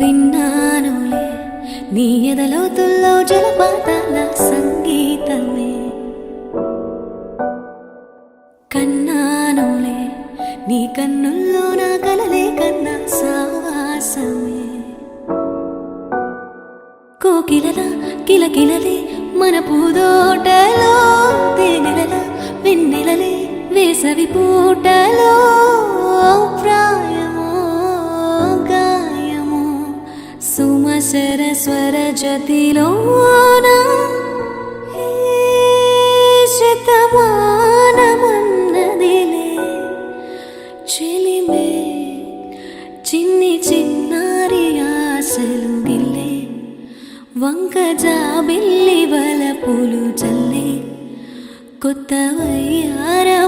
విన్నానులే నీ ఎదలోతుల్లో జలపాతాల సంగీతమే, కన్నానులే నీ కన్నుల్లో నా కలలే కన్నా సావాసమే. కోకిలలా కిలకిలలే మన పూదోటలో, తేనెలల వెన్నెలలే వేసవి పూటలో, ప్రాయమో గాయమో సుమసర స్వర జతిలోన శతమానమన్నదిలే చెలిమే, చిన్ని చిన్నారి ఆశలు గిల్లే, వంక జాబిల్లి వలపులు చల్లే, కొత్త వయ్యారమొచ్చింది